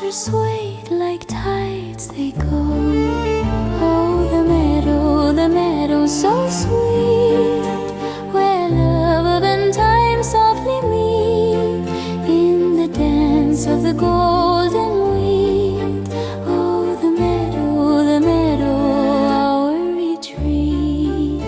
are swayed like tides they go. Oh, the meadow so sweet, where love and time softly meet in the dance of the golden wheat. Oh, the meadow, our retreat.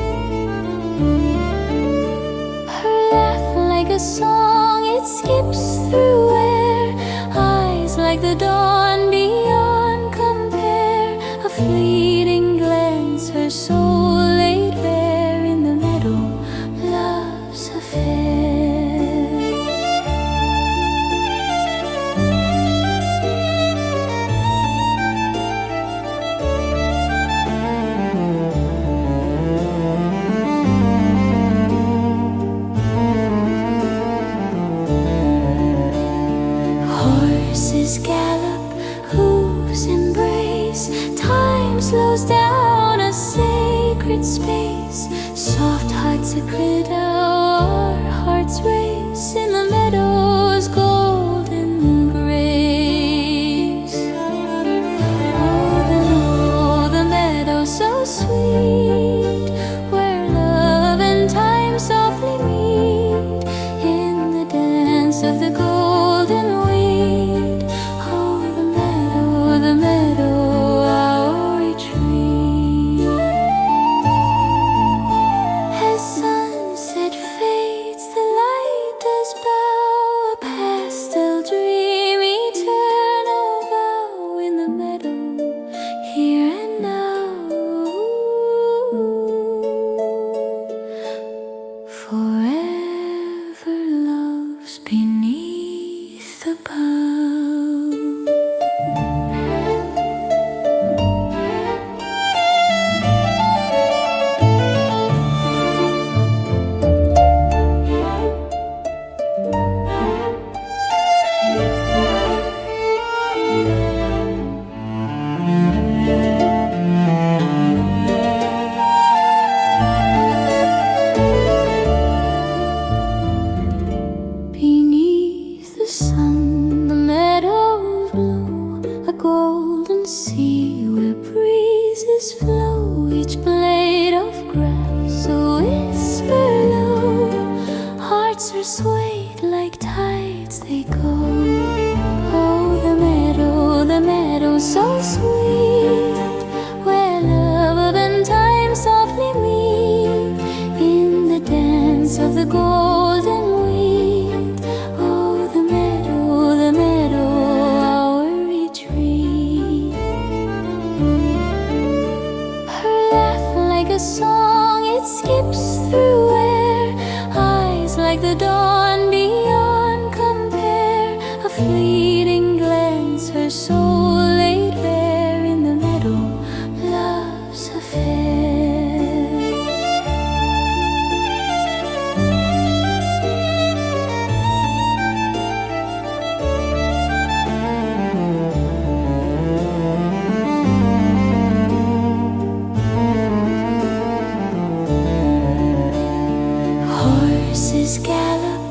Her laugh like a song, it skips through air, eyes like the dawn beyond compare, a fleeting glance, her soul laid bare in the meadow, love's affair. Horses gallop, hooves embrace, time slows down a sacred space. Soft heart sacred, our hearts race in the meadow's golden grace. Oh, the meadow so sweet, where love and time softly meet in the dance of the golden wheat. Oh, the meadow, our retreat. As sunset fades, the light does bow, a pastel dream, eternal vow in the meadow, here and now. Forever love's beneath the bough. Beneath the sun, the meadows blue, a golden sea where breezes flow, each blade of grass a whisper low. Hearts are swayed like tides they go. Oh, the meadow so sweet, where love and time softly meet in the dance of the golden wheat. Oh, the meadow, our retreat. Her laugh like a song, it skips through air, eyes like the dawn beyond compare, a fleeting glance, her soul laid bare in the meadow, love's affair. Horses gallop,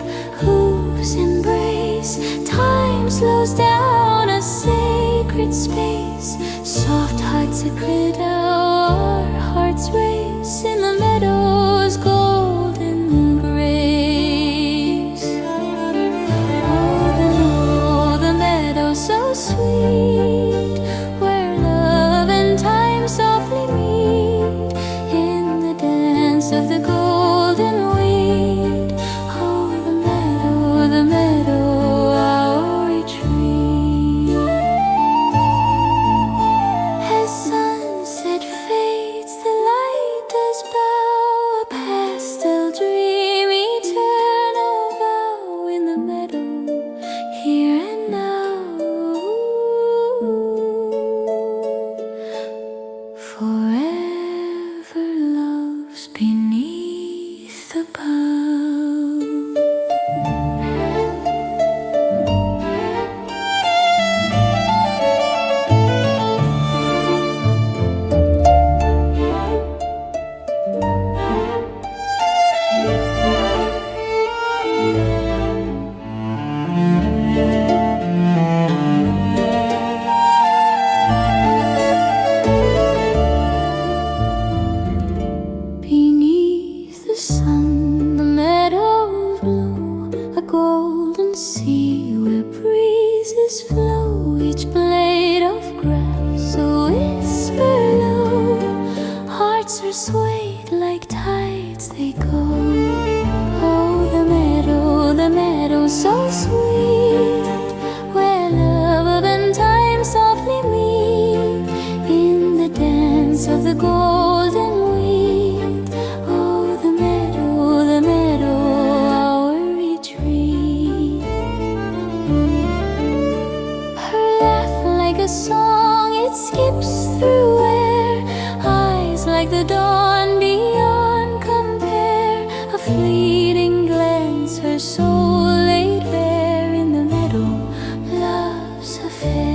hooves embrace, time slows down a sacred space. Soft heart sacred, our hearts race in the meadow's golden grace. Oh, the meadow so sweet, where love and time softly meet in the dance of the golden wheat. Oh, the meadow, our retreat. As sea where breezes flow, each blade of grass a whisper low. Hearts are swayed like tides they go. Oh, the meadow so sweet, where love and time softly meet in the dance of the golden wheat. Oh, the meadow, our retreat. Her laugh like a song, it skips through air. Eyes like the dawn beyond compare. A fleeting glance, her soul laid bare in the meadow, love's affair.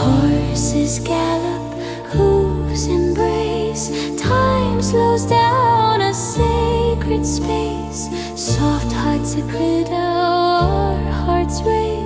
Horses gallop, hooves embrace. Time slows down, a sacred space. Soft hearts secret, our hearts race.